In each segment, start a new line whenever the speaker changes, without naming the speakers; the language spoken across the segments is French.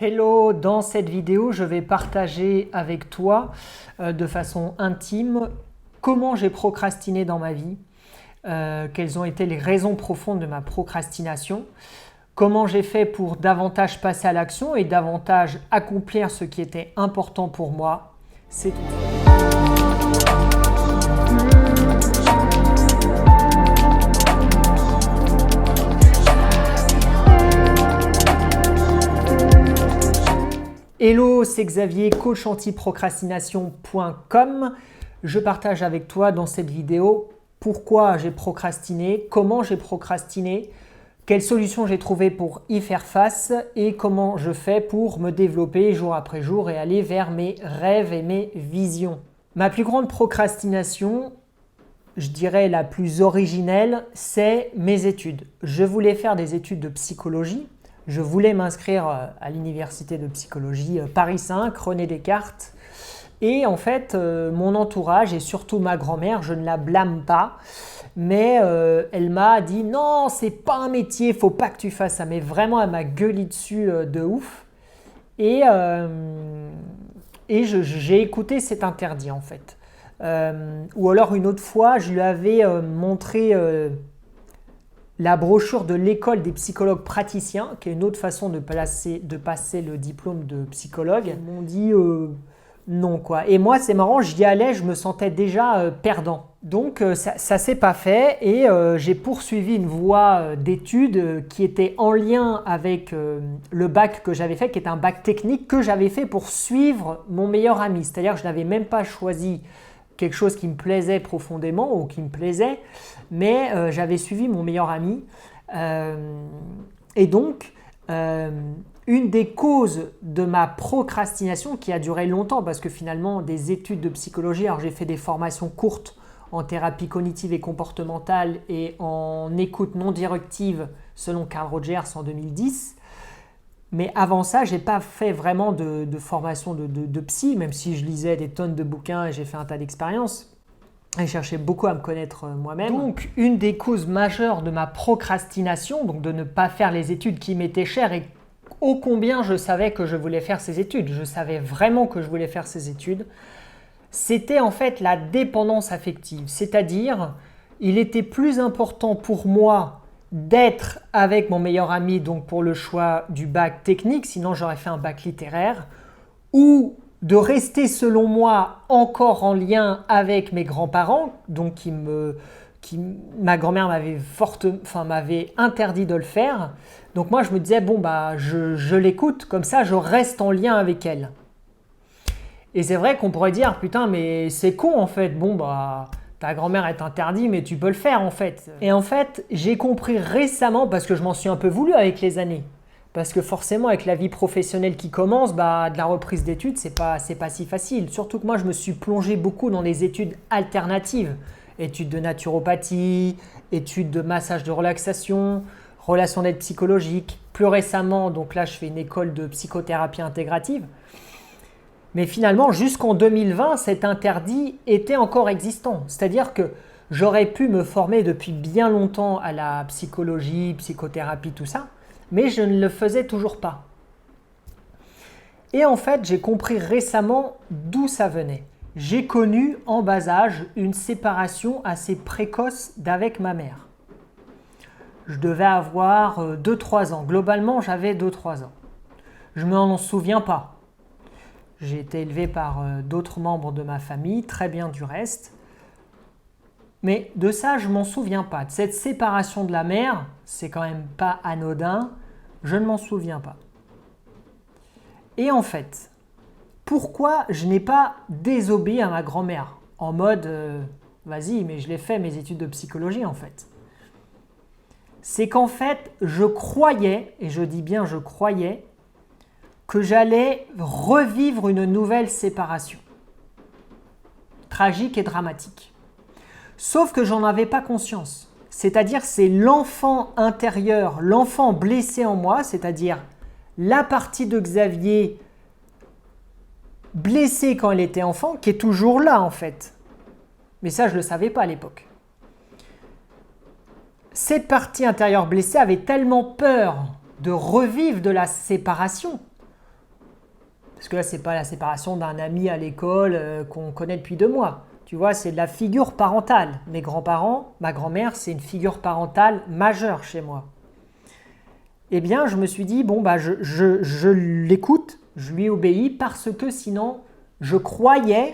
Hello, dans cette vidéo, je vais partager avec toi de façon intime comment j'ai procrastiné dans ma vie, quelles ont été les raisons profondes de ma procrastination, comment j'ai fait pour davantage passer à l'action et davantage accomplir ce qui était important pour moi. C'est tout. Hello, c'est Xavier, coach anti-procrastination.com. Je partage avec toi dans cette vidéo pourquoi j'ai procrastiné, comment j'ai procrastiné, quelles solutions j'ai trouvées pour y faire face et comment je fais pour me développer jour après jour et aller vers mes rêves et mes visions. Ma plus grande procrastination, je dirais la plus originelle, c'est mes études. Je voulais faire des études de psychologie. Je voulais m'inscrire à l'université de psychologie Paris 5, René Descartes. Et en fait, mon entourage et surtout ma grand-mère, je ne la blâme pas, mais elle m'a dit « Non, c'est pas un métier, faut pas que tu fasses ça ». Mais vraiment, elle m'a gueulé dessus de ouf. Et j'ai écouté cet interdit en fait. Ou alors une autre fois, je lui avais montré la brochure de l'école des psychologues praticiens, qui est une autre façon de passer le diplôme de psychologue. Ils m'ont dit non quoi. Et moi c'est marrant, j'y allais, je me sentais déjà perdant. Donc ça s'est pas fait et j'ai poursuivi une voie d'études qui était en lien avec le bac que j'avais fait, qui est un bac technique que j'avais fait pour suivre mon meilleur ami. C'est-à-dire que je n'avais même pas choisi quelque chose qui me plaisait profondément ou qui me plaisait, mais j'avais suivi mon meilleur ami. Et donc, une des causes de ma procrastination qui a duré longtemps, parce que finalement, des études de psychologie, alors j'ai fait des formations courtes en thérapie cognitive et comportementale et en écoute non directive selon Carl Rogers en 2010. Mais avant ça, je n'ai pas fait vraiment de formation de psy, même si je lisais des tonnes de bouquins et j'ai fait un tas d'expériences. Et je cherchais beaucoup à me connaître moi-même. Donc, une des causes majeures de ma procrastination, donc de ne pas faire les études qui m'étaient chères et ô combien je savais que je voulais faire ces études, je savais vraiment que je voulais faire ces études, c'était en fait la dépendance affective. C'est-à-dire, il était plus important pour moi d'être avec mon meilleur ami, donc pour le choix du bac technique, sinon j'aurais fait un bac littéraire, ou de rester selon moi encore en lien avec mes grands-parents, donc ma grand-mère m'avait interdit de le faire. Donc moi je me disais bon bah je l'écoute, comme ça je reste en lien avec elle. Et c'est vrai qu'on pourrait dire putain mais c'est con en fait, bon bah ta grand-mère est interdite, mais tu peux le faire en fait. Et en fait, j'ai compris récemment, parce que je m'en suis un peu voulu avec les années, parce que forcément avec la vie professionnelle qui commence, bah, de la reprise d'études, c'est pas si facile. Surtout que moi, je me suis plongé beaucoup dans des études alternatives. Études de naturopathie, études de massage de relaxation, relations d'aide psychologique. Plus récemment, donc là, je fais une école de psychothérapie intégrative. Mais finalement, jusqu'en 2020, cet interdit était encore existant. C'est-à-dire que j'aurais pu me former depuis bien longtemps à la psychologie, psychothérapie, tout ça, mais je ne le faisais toujours pas. Et en fait, j'ai compris récemment d'où ça venait. J'ai connu en bas âge une séparation assez précoce d'avec ma mère. Je devais avoir 2-3 ans. Globalement, j'avais 2-3 ans. Je ne m'en souviens pas. J'ai été élevé par d'autres membres de ma famille, très bien du reste. Mais de ça, je ne m'en souviens pas. De cette séparation de la mère, c'est quand même pas anodin, je ne m'en souviens pas. Et en fait, pourquoi je n'ai pas désobéi à ma grand-mère en mode vas-y, mais je l'ai fait mes études de psychologie en fait. C'est qu'en fait, je croyais, et je dis bien je croyais, que j'allais revivre une nouvelle séparation. Tragique et dramatique. Sauf que j'en avais pas conscience. C'est-à-dire c'est l'enfant intérieur, l'enfant blessé en moi, c'est-à-dire la partie de Xavier blessée quand elle était enfant, qui est toujours là en fait. Mais ça, je ne le savais pas à l'époque. Cette partie intérieure blessée avait tellement peur de revivre de la séparation Parce que là, ce n'est pas la séparation d'un ami à l'école qu'on connaît depuis 2 mois. Tu vois, c'est de la figure parentale. Mes grands-parents, ma grand-mère, c'est une figure parentale majeure chez moi. Eh bien, je me suis dit, bon, bah, je l'écoute, je lui obéis, parce que sinon, je croyais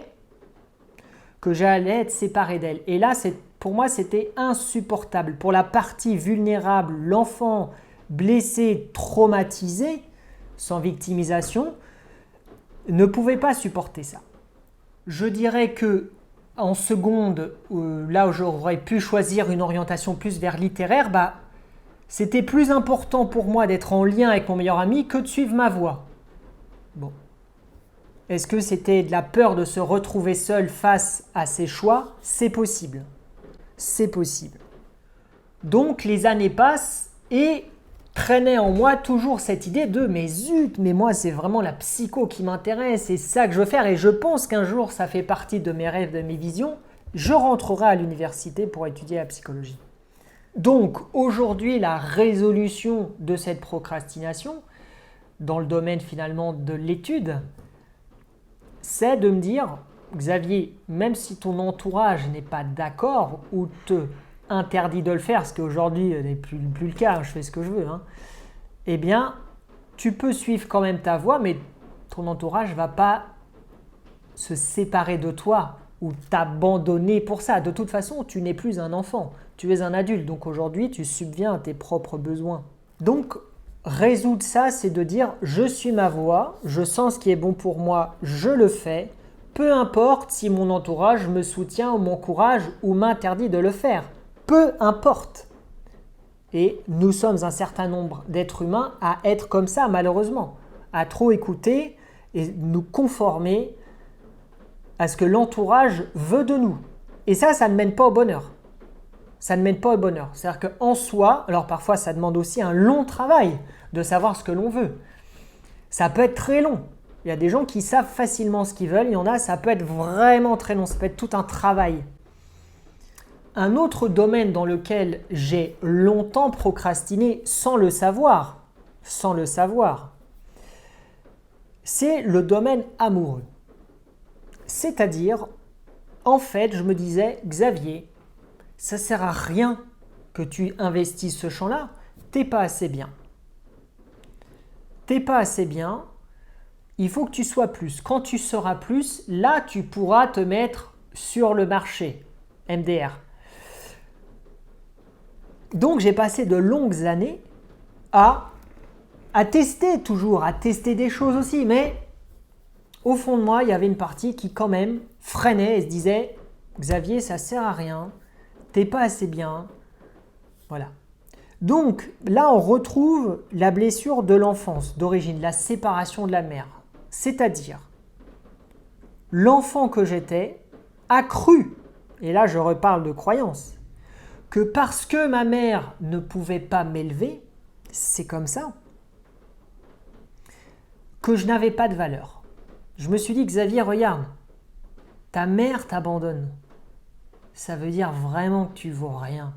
que j'allais être séparé d'elle. Et là, pour moi, c'était insupportable. Pour la partie vulnérable, l'enfant blessé, traumatisé, sans victimisation, ne pouvait pas supporter ça. Je dirais que en seconde, là où j'aurais pu choisir une orientation plus vers littéraire, bah, c'était plus important pour moi d'être en lien avec mon meilleur ami que de suivre ma voie. Bon. Est-ce que c'était de la peur de se retrouver seul face à ses choix? C'est possible. C'est possible. Donc les années passent et traînait en moi toujours cette idée de mais zut, mais moi c'est vraiment la psycho qui m'intéresse, c'est ça que je veux faire et je pense qu'un jour ça fait partie de mes rêves, de mes visions, je rentrerai à l'université pour étudier la psychologie. Donc aujourd'hui la résolution de cette procrastination dans le domaine finalement de l'étude, c'est de me dire Xavier, même si ton entourage n'est pas d'accord ou te interdit de le faire, ce qui aujourd'hui n'est plus le cas, je fais ce que je veux, eh bien, tu peux suivre quand même ta voie, mais ton entourage ne va pas se séparer de toi ou t'abandonner pour ça. De toute façon, tu n'es plus un enfant, tu es un adulte, donc aujourd'hui, tu subviens à tes propres besoins. Donc, résoudre ça, c'est de dire « je suis ma voie, je sens ce qui est bon pour moi, je le fais », peu importe si mon entourage me soutient ou m'encourage ou m'interdit de le faire. Peu importe. Et nous sommes un certain nombre d'êtres humains à être comme ça, malheureusement, à trop écouter et nous conformer à ce que l'entourage veut de nous. Et ça ne mène pas au bonheur. Ça ne mène pas au bonheur. C'est-à-dire qu'en soi, alors parfois ça demande aussi un long travail de savoir ce que l'on veut. Ça peut être très long. Il y a des gens qui savent facilement ce qu'ils veulent, il y en a, ça peut être vraiment très long, ça peut être tout un travail. Un autre domaine dans lequel j'ai longtemps procrastiné sans le savoir, c'est le domaine amoureux. C'est-à-dire, en fait, je me disais, Xavier, ça sert à rien que tu investisses ce champ-là, t'es pas assez bien. T'es pas assez bien, il faut que tu sois plus. Quand tu seras plus, là, tu pourras te mettre sur le marché, MDR. Donc, j'ai passé de longues années à tester toujours, à tester des choses aussi. Mais au fond de moi, il y avait une partie qui quand même freinait et se disait « Xavier, ça sert à rien, t'es pas assez bien. » Voilà. Donc, là, on retrouve la blessure de l'enfance d'origine, la séparation de la mère. C'est-à-dire, l'enfant que j'étais a cru, et là je reparle de croyance, que parce que ma mère ne pouvait pas m'élever, c'est comme ça, que je n'avais pas de valeur. Je me suis dit, Xavier, regarde, ta mère t'abandonne. Ça veut dire vraiment que tu vaux rien.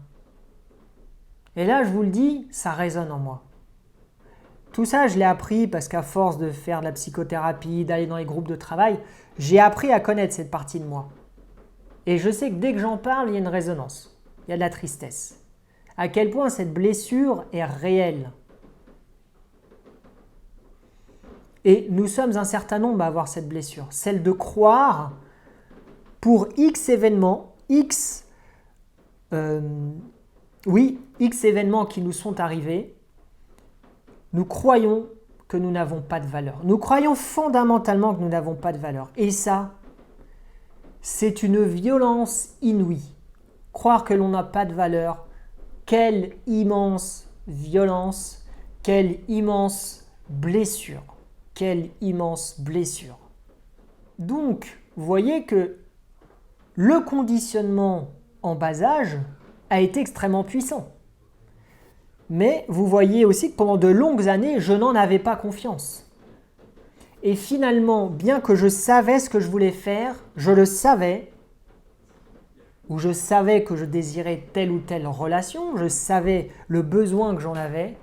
Et là, je vous le dis, ça résonne en moi. Tout ça, je l'ai appris parce qu'à force de faire de la psychothérapie, d'aller dans les groupes de travail, j'ai appris à connaître cette partie de moi. Et je sais que dès que j'en parle, il y a une résonance. Il y a de la tristesse. À quel point cette blessure est réelle. Et nous sommes un certain nombre à avoir cette blessure. Celle de croire, pour X événements, X événements qui nous sont arrivés, nous croyons que nous n'avons pas de valeur. Nous croyons fondamentalement que nous n'avons pas de valeur. Et ça, c'est une violence inouïe. Croire que l'on n'a pas de valeur, quelle immense violence, quelle immense blessure. Quelle immense blessure. Donc, vous voyez que le conditionnement en bas âge a été extrêmement puissant. Mais vous voyez aussi que pendant de longues années, je n'en avais pas confiance. Et finalement, bien que je savais ce que je voulais faire, je le savais, ou je savais que je désirais telle ou telle relation, je savais le besoin que j'en avais,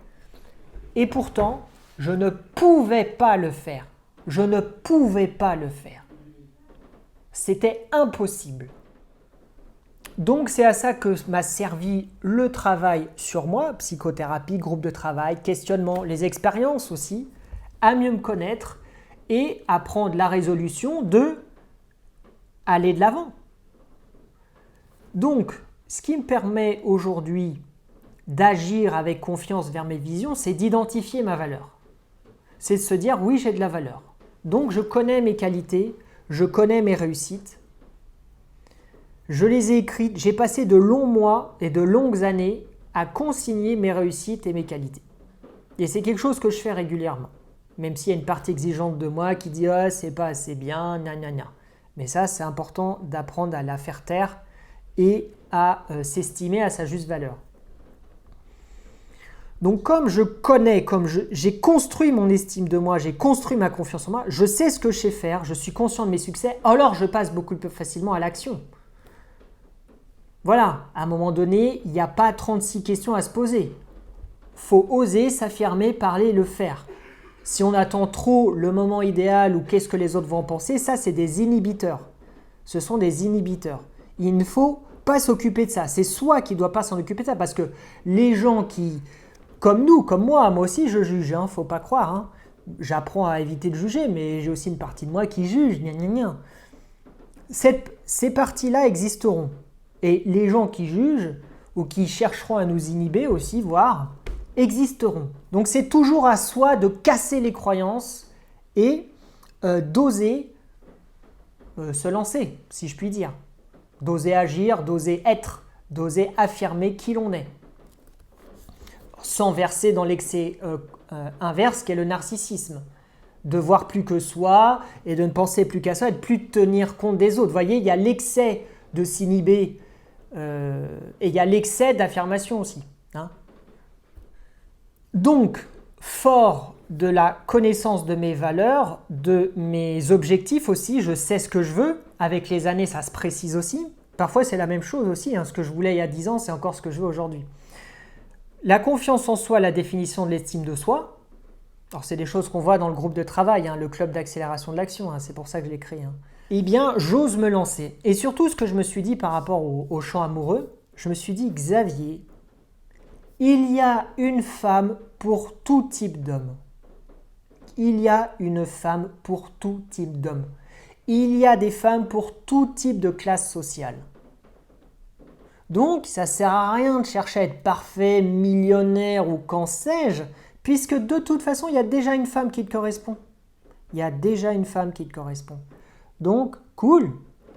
et pourtant, je ne pouvais pas le faire. Je ne pouvais pas le faire. C'était impossible. Donc c'est à ça que m'a servi le travail sur moi, psychothérapie, groupe de travail, questionnement, les expériences aussi, à mieux me connaître et à prendre la résolution de aller de l'avant. Donc, ce qui me permet aujourd'hui d'agir avec confiance vers mes visions, c'est d'identifier ma valeur. C'est de se dire, oui, j'ai de la valeur. Donc, je connais mes qualités, je connais mes réussites. Je les ai écrites, j'ai passé de longs mois et de longues années à consigner mes réussites et mes qualités. Et c'est quelque chose que je fais régulièrement. Même s'il y a une partie exigeante de moi qui dit « Ah, c'est pas assez bien, gna. Mais ça, c'est important d'apprendre à la faire taire et à s'estimer à sa juste valeur. Donc comme je connais, j'ai construit mon estime de moi, j'ai construit ma confiance en moi, je sais ce que je sais faire, je suis conscient de mes succès, alors je passe beaucoup plus facilement à l'action. Voilà, à un moment donné, il n'y a pas 36 questions à se poser. Faut oser s'affirmer, parler, le faire. Si on attend trop le moment idéal ou qu'est-ce que les autres vont en penser, ça c'est des inhibiteurs. Ce sont des inhibiteurs. Il ne faut pas s'occuper de ça. C'est soi qui ne doit pas s'en occuper de ça parce que les gens qui, comme nous, comme moi aussi je juge, hein, faut pas croire. Hein. J'apprends à éviter de juger, mais j'ai aussi une partie de moi qui juge. Gna. Ces parties-là existeront. Et les gens qui jugent ou qui chercheront à nous inhiber aussi, voire, existeront. Donc c'est toujours à soi de casser les croyances et d'oser se lancer, si je puis dire. D'oser agir, d'oser être, d'oser affirmer qui l'on est. Sans verser dans l'excès inverse qui est le narcissisme. De voir plus que soi et de ne penser plus qu'à soi et de plus tenir compte des autres. Vous voyez, il y a l'excès de s'inhiber et il y a l'excès d'affirmation aussi. Hein. Donc, fort de la connaissance de mes valeurs, de mes objectifs aussi, je sais ce que je veux. Avec les années, ça se précise aussi. Parfois, c'est la même chose aussi. Hein. Ce que je voulais il y a 10 ans, c'est encore ce que je veux aujourd'hui. La confiance en soi, la définition de l'estime de soi. Alors, c'est des choses qu'on voit dans le groupe de travail, hein, le club d'accélération de l'action. Hein, c'est pour ça que je l'ai créé. Hein. Eh bien, j'ose me lancer. Et surtout, ce que je me suis dit par rapport au champ amoureux, je me suis dit, Xavier, il y a une femme pour tout type d'homme. Il y a une femme pour tout type d'homme. Il y a des femmes pour tout type de classe sociale. Donc, ça ne sert à rien de chercher à être parfait, millionnaire ou qu'en sais-je, puisque de toute façon, il y a déjà une femme qui te correspond. Il y a déjà une femme qui te correspond. Donc, cool.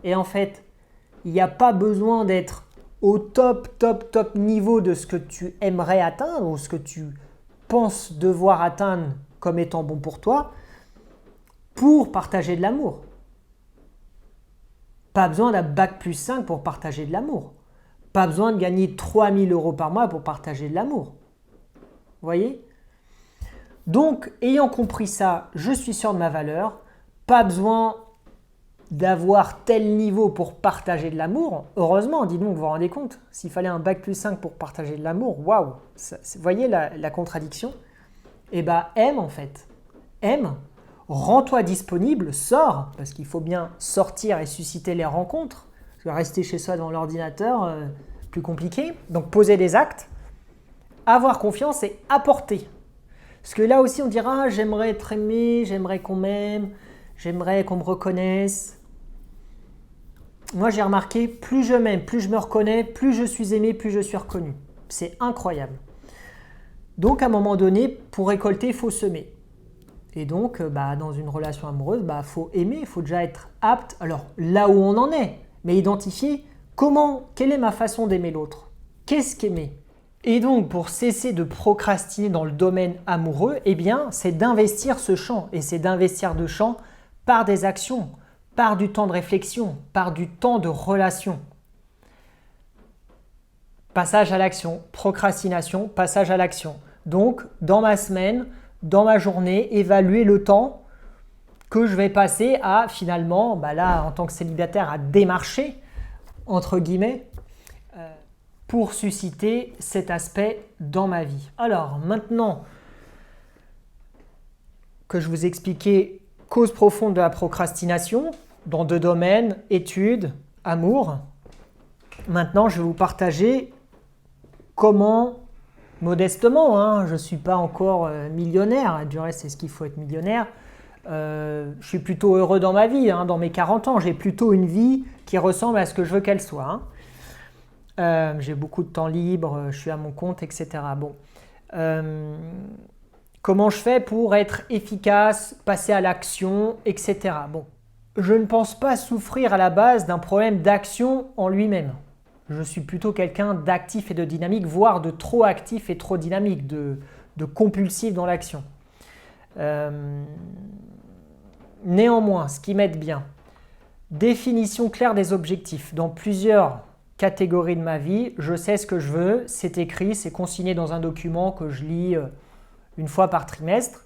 Et en fait, il n'y a pas besoin d'être au top niveau de ce que tu aimerais atteindre ou ce que tu penses devoir atteindre comme étant bon pour toi pour partager de l'amour. Pas besoin d'un bac plus 5 pour partager de l'amour. Pas besoin de gagner 3 000 € par mois pour partager de l'amour. Vous voyez ? Donc, ayant compris ça, je suis sûr de ma valeur. Pas besoin d'avoir tel niveau pour partager de l'amour. Heureusement, dis donc, vous vous rendez compte, s'il fallait un bac plus 5 pour partager de l'amour, waouh, vous voyez la contradiction ? Eh bien, aime en fait. Aime, rends-toi disponible, sors, parce qu'il faut bien sortir et susciter les rencontres. Parce que rester chez soi devant l'ordinateur, plus compliqué. Donc, poser des actes, avoir confiance et apporter. Parce que là aussi, on dira, j'aimerais être aimé, j'aimerais qu'on m'aime, j'aimerais qu'on me reconnaisse. Moi, j'ai remarqué, plus je m'aime, plus je me reconnais, plus je suis aimé, plus je suis reconnu. C'est incroyable. Donc, à un moment donné, pour récolter, il faut semer. Et donc, dans une relation amoureuse, il faut aimer, il faut déjà être apte. Alors, là où on en est, mais identifier quelle est ma façon d'aimer l'autre ? Qu'est-ce qu'aimer ? Et donc, pour cesser de procrastiner dans le domaine amoureux, eh bien, c'est d'investir ce champ. Et c'est d'investir de champ par des actions, par du temps de réflexion, par du temps de relation. Passage à l'action, procrastination, passage à l'action. Donc, dans ma semaine, dans ma journée, évaluer le temps que je vais passer à finalement, là, en tant que célibataire, à démarcher, entre guillemets, pour susciter cet aspect dans ma vie. Alors, maintenant que je vous ai expliqué Cause profonde de la procrastination dans 2 domaines, études, amour. Maintenant, je vais vous partager comment, modestement, je ne suis pas encore millionnaire, du reste c'est ce qu'il faut être millionnaire, je suis plutôt heureux dans ma vie, dans mes 40 ans, j'ai plutôt une vie qui ressemble à ce que je veux qu'elle soit. J'ai beaucoup de temps libre, je suis à mon compte, etc. Bon. Comment je fais pour être efficace, passer à l'action, etc. Bon. Je ne pense pas souffrir à la base d'un problème d'action en lui-même. Je suis plutôt quelqu'un d'actif et de dynamique, voire de trop actif et trop dynamique, de compulsif dans l'action. Néanmoins, ce qui m'aide bien, définition claire des objectifs. Dans plusieurs catégories de ma vie, je sais ce que je veux, c'est écrit, c'est consigné dans un document que je lis une fois par trimestre.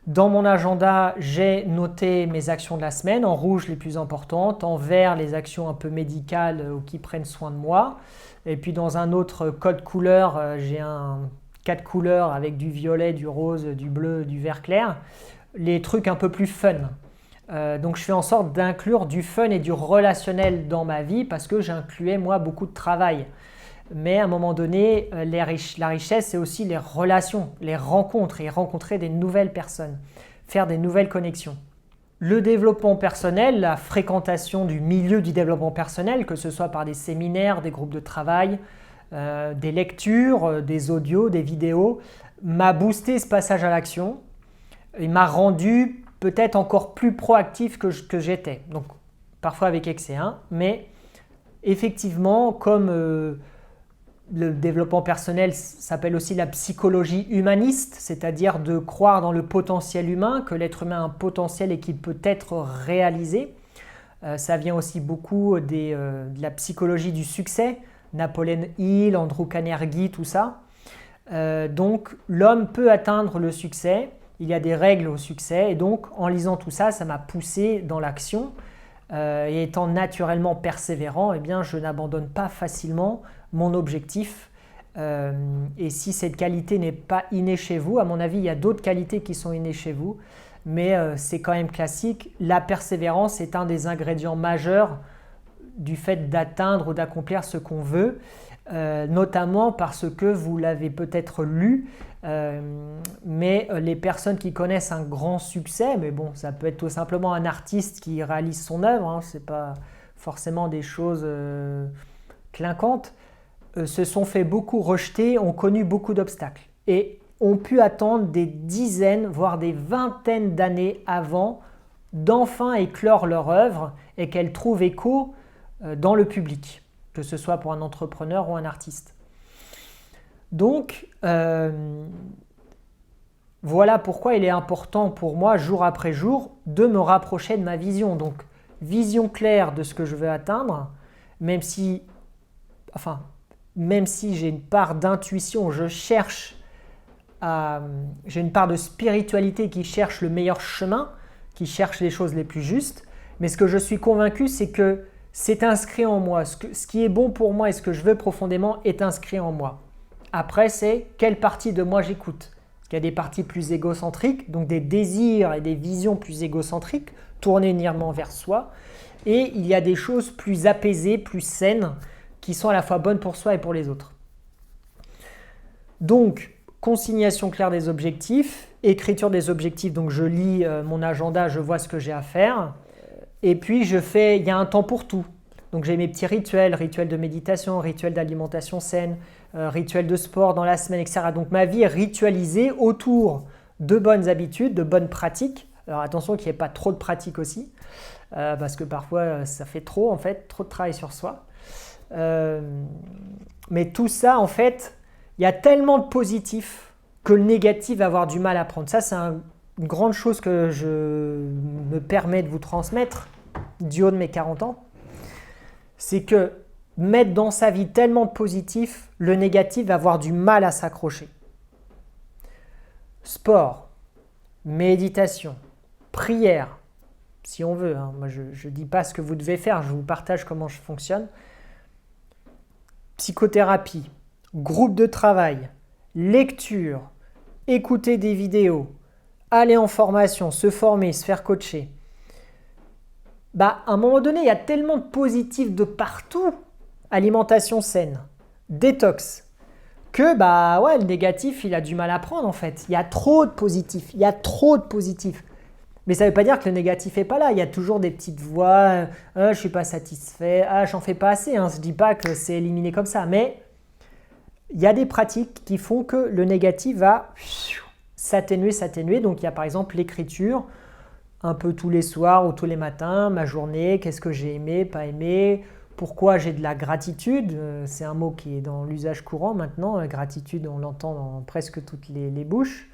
Dans mon agenda, j'ai noté mes actions de la semaine, en rouge les plus importantes, en vert les actions un peu médicales ou qui prennent soin de moi. Et puis dans un autre code couleur, j'ai un 4 couleurs avec du violet, du rose, du bleu, du vert clair. Les trucs un peu plus fun. Donc je fais en sorte d'inclure du fun et du relationnel dans ma vie parce que j'incluais moi beaucoup de travail. Mais à un moment donné, la richesse, c'est aussi les relations, les rencontres et rencontrer des nouvelles personnes, faire des nouvelles connexions. Le développement personnel, la fréquentation du milieu du développement personnel, que ce soit par des séminaires, des groupes de travail, des lectures, des audios, des vidéos, m'a boosté ce passage à l'action et m'a rendu peut-être encore plus proactif que j'étais. Donc parfois avec excès, mais effectivement, comme le développement personnel s'appelle aussi la psychologie humaniste, c'est-à-dire de croire dans le potentiel humain, que l'être humain a un potentiel et qu'il peut être réalisé. Ça vient aussi beaucoup de la psychologie du succès, Napoleon Hill, Andrew Carnegie, tout ça. Donc l'homme peut atteindre le succès, il y a des règles au succès, et donc en lisant tout ça, ça m'a poussé dans l'action. Et étant naturellement persévérant, eh bien, je n'abandonne pas facilement mon objectif. Et si cette qualité n'est pas innée chez vous, à mon avis, il y a d'autres qualités qui sont innées chez vous, mais c'est quand même classique. La persévérance est un des ingrédients majeurs du fait d'atteindre ou d'accomplir ce qu'on veut, notamment parce que vous l'avez peut-être lu, mais les personnes qui connaissent un grand succès, mais bon, ça peut être tout simplement un artiste qui réalise son œuvre, ce n'est pas forcément des choses clinquantes, se sont fait beaucoup rejeter, ont connu beaucoup d'obstacles et ont pu attendre des dizaines, voire des vingtaines d'années avant d'enfin éclore leur œuvre et qu'elle trouve écho dans le public, que ce soit pour un entrepreneur ou un artiste. Donc, voilà pourquoi il est important pour moi, jour après jour, de me rapprocher de ma vision. Donc, vision claire de ce que je veux atteindre, même si j'ai une part d'intuition, j'ai une part de spiritualité qui cherche le meilleur chemin, qui cherche les choses les plus justes, mais ce que je suis convaincu, c'est que c'est inscrit en moi. Ce qui est bon pour moi et ce que je veux profondément est inscrit en moi. Après, c'est quelle partie de moi j'écoute. Il y a des parties plus égocentriques, donc des désirs et des visions plus égocentriques, tournées uniquement vers soi. Et il y a des choses plus apaisées, plus saines, qui sont à la fois bonnes pour soi et pour les autres. Donc, consignation claire des objectifs, écriture des objectifs, donc je lis mon agenda, je vois ce que j'ai à faire. Et puis, il y a un temps pour tout. Donc, j'ai mes petits rituels de méditation, rituels d'alimentation saine, rituels de sport dans la semaine, etc. Donc, ma vie est ritualisée autour de bonnes habitudes, de bonnes pratiques. Alors, attention qu'il n'y ait pas trop de pratiques aussi, parce que parfois, ça fait trop, en fait, trop de travail sur soi. Mais tout ça, en fait, il y a tellement de positifs que le négatif va avoir du mal à prendre. Ça, c'est une grande chose que je me permets de vous transmettre du haut de mes 40 ans. C'est que mettre dans sa vie tellement de positifs, le négatif va avoir du mal à s'accrocher. Sport, méditation, prière, si on veut. Moi, je ne dis pas ce que vous devez faire, je vous partage comment je fonctionne. Psychothérapie, groupe de travail, lecture, écouter des vidéos, aller en formation, se former, se faire coacher, à un moment donné, il y a tellement de positifs de partout, alimentation saine, détox, que le négatif, il a du mal à prendre en fait. Il y a trop de positifs, il y a trop de positifs. Mais ça ne veut pas dire que le négatif n'est pas là. Il y a toujours des petites voix, je ne suis pas satisfait, j'en fais pas assez. Je ne dis pas que c'est éliminé comme ça, mais il y a des pratiques qui font que le négatif va s'atténuer. Donc il y a par exemple l'écriture, un peu tous les soirs ou tous les matins, ma journée, qu'est-ce que j'ai aimé, pas aimé, pourquoi j'ai de la gratitude. C'est un mot qui est dans l'usage courant maintenant. Gratitude, on l'entend dans presque toutes les bouches.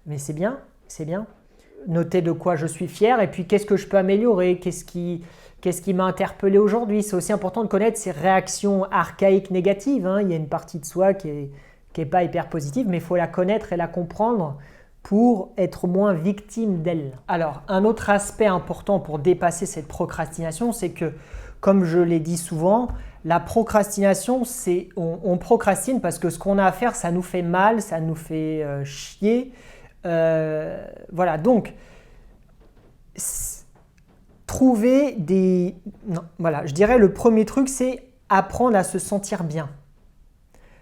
Mais c'est bien, c'est bien. Noter de quoi je suis fier et puis qu'est-ce que je peux améliorer, qu'est-ce qui m'a interpellé aujourd'hui. C'est aussi important de connaître ces réactions archaïques négatives. Il y a une partie de soi qui est pas hyper positive, mais il faut la connaître et la comprendre pour être moins victime d'elle. Alors, un autre aspect important pour dépasser cette procrastination, c'est que, comme je l'ai dit souvent, la procrastination, c'est on procrastine parce que ce qu'on a à faire, ça nous fait mal, ça nous fait chier. Voilà, donc trouver des... Non, voilà, je dirais le premier truc, c'est apprendre à se sentir bien.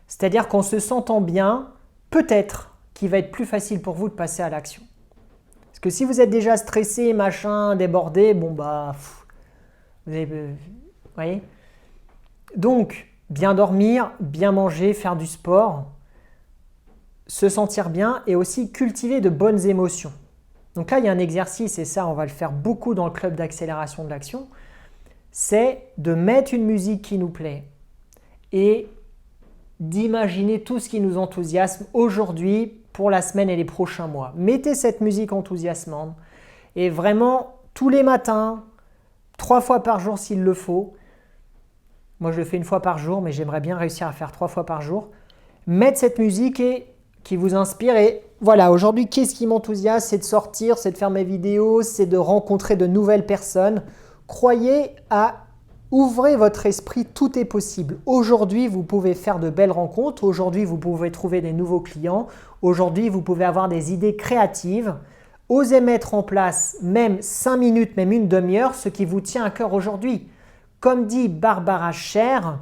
C'est-à-dire qu'en se sentant bien, peut-être qu'il va être plus facile pour vous de passer à l'action. Parce que si vous êtes déjà stressé, machin, débordé, vous voyez. Donc, bien dormir, bien manger, faire du sport, se sentir bien et aussi cultiver de bonnes émotions. Donc là, il y a un exercice, et ça, on va le faire beaucoup dans le club d'accélération de l'action, c'est de mettre une musique qui nous plaît et d'imaginer tout ce qui nous enthousiasme aujourd'hui pour la semaine et les prochains mois. Mettez cette musique enthousiasmante et vraiment tous les matins, 3 fois par jour s'il le faut. Moi, je le fais 1 fois par jour, mais j'aimerais bien réussir à faire 3 fois par jour. Mettre cette musique qui vous inspire et voilà, aujourd'hui, qu'est-ce qui m'enthousiasme? C'est de sortir, c'est de faire mes vidéos, c'est de rencontrer de nouvelles personnes. Croyez à ouvrir votre esprit, tout est possible. Aujourd'hui, vous pouvez faire de belles rencontres. Aujourd'hui, vous pouvez trouver des nouveaux clients. Aujourd'hui, vous pouvez avoir des idées créatives. Osez mettre en place même 5 minutes, même une demi-heure, ce qui vous tient à cœur aujourd'hui. Comme dit Barbara Sher,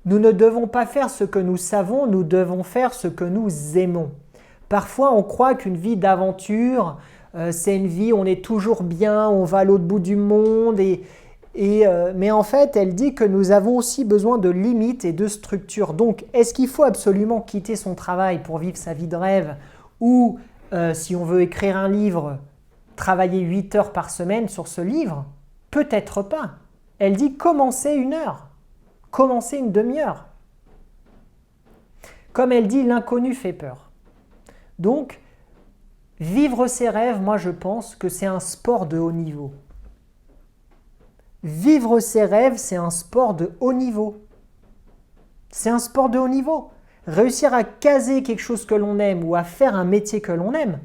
nous ne devons pas faire ce que nous savons, nous devons faire ce que nous aimons. Parfois, on croit qu'une vie d'aventure, c'est une vie où on est toujours bien, on va à l'autre bout du monde. Mais en fait, elle dit que nous avons aussi besoin de limites et de structures. Donc, est-ce qu'il faut absolument quitter son travail pour vivre sa vie de rêve ou, si on veut écrire un livre, travailler 8 heures par semaine sur ce livre? Peut-être pas. Elle dit commencez 1 heure. Commencer une demi-heure. Comme elle dit, l'inconnu fait peur. Donc, vivre ses rêves, moi je pense que c'est un sport de haut niveau. Vivre ses rêves, c'est un sport de haut niveau. C'est un sport de haut niveau. Réussir à caser quelque chose que l'on aime ou à faire un métier que l'on aime,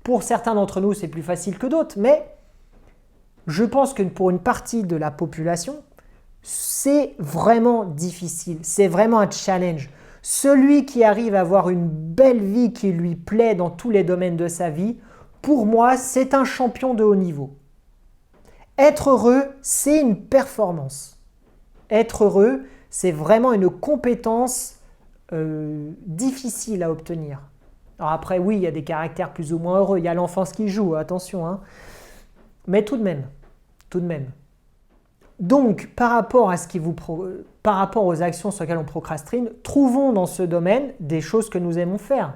pour certains d'entre nous, c'est plus facile que d'autres, mais je pense que pour une partie de la population, c'est vraiment difficile, c'est vraiment un challenge. Celui qui arrive à avoir une belle vie qui lui plaît dans tous les domaines de sa vie, pour moi, c'est un champion de haut niveau. Être heureux, c'est une performance. Être heureux, c'est vraiment une compétence difficile à obtenir. Alors après, oui, il y a des caractères plus ou moins heureux, il y a l'enfance qui joue, attention, hein. Mais tout de même. Donc, par rapport aux actions sur lesquelles on procrastine, trouvons dans ce domaine des choses que nous aimons faire.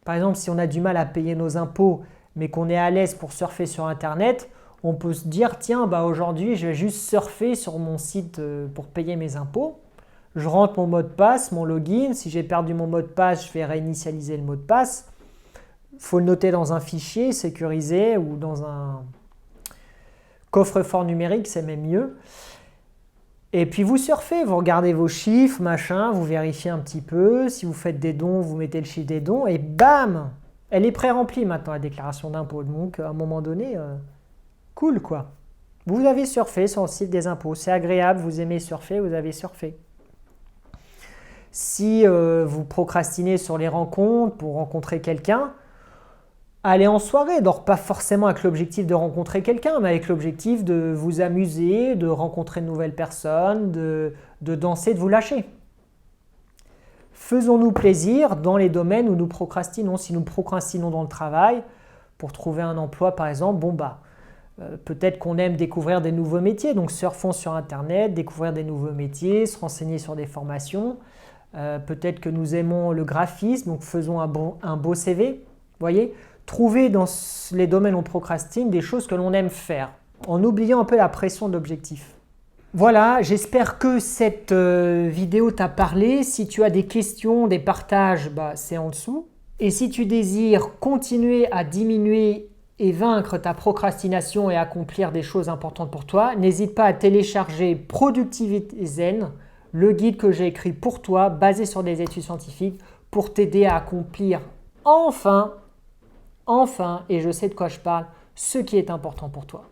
Par exemple, si on a du mal à payer nos impôts, mais qu'on est à l'aise pour surfer sur Internet, on peut se dire, tiens, aujourd'hui, je vais juste surfer sur mon site pour payer mes impôts. Je rentre mon mot de passe, mon login. Si j'ai perdu mon mot de passe, je vais réinitialiser le mot de passe. Il faut le noter dans un fichier sécurisé ou dans un coffre-fort numérique, c'est même mieux. Et puis vous surfez, vous regardez vos chiffres, machin, vous vérifiez un petit peu. Si vous faites des dons, vous mettez le chiffre des dons et bam, elle est pré-remplie maintenant, la déclaration d'impôt. Donc à un moment donné, cool quoi. Vous avez surfé sur le site des impôts, c'est agréable, vous aimez surfer, vous avez surfé. Si vous procrastinez sur les rencontres pour rencontrer quelqu'un, aller en soirée, donc pas forcément avec l'objectif de rencontrer quelqu'un, mais avec l'objectif de vous amuser, de rencontrer de nouvelles personnes, de danser, de vous lâcher. Faisons-nous plaisir dans les domaines où nous procrastinons. Si nous procrastinons dans le travail, pour trouver un emploi par exemple, peut-être qu'on aime découvrir des nouveaux métiers, donc surfons sur Internet, découvrir des nouveaux métiers, se renseigner sur des formations. Peut-être que nous aimons le graphisme, donc faisons un beau CV. Voyez, trouver dans les domaines où on procrastine des choses que l'on aime faire, en oubliant un peu la pression de l'objectif. Voilà, j'espère que cette vidéo t'a parlé. Si tu as des questions, des partages, c'est en dessous. Et si tu désires continuer à diminuer et vaincre ta procrastination et accomplir des choses importantes pour toi, n'hésite pas à télécharger Productivité Zen, le guide que j'ai écrit pour toi, basé sur des études scientifiques, pour t'aider à accomplir enfin, et je sais de quoi je parle, ce qui est important pour toi.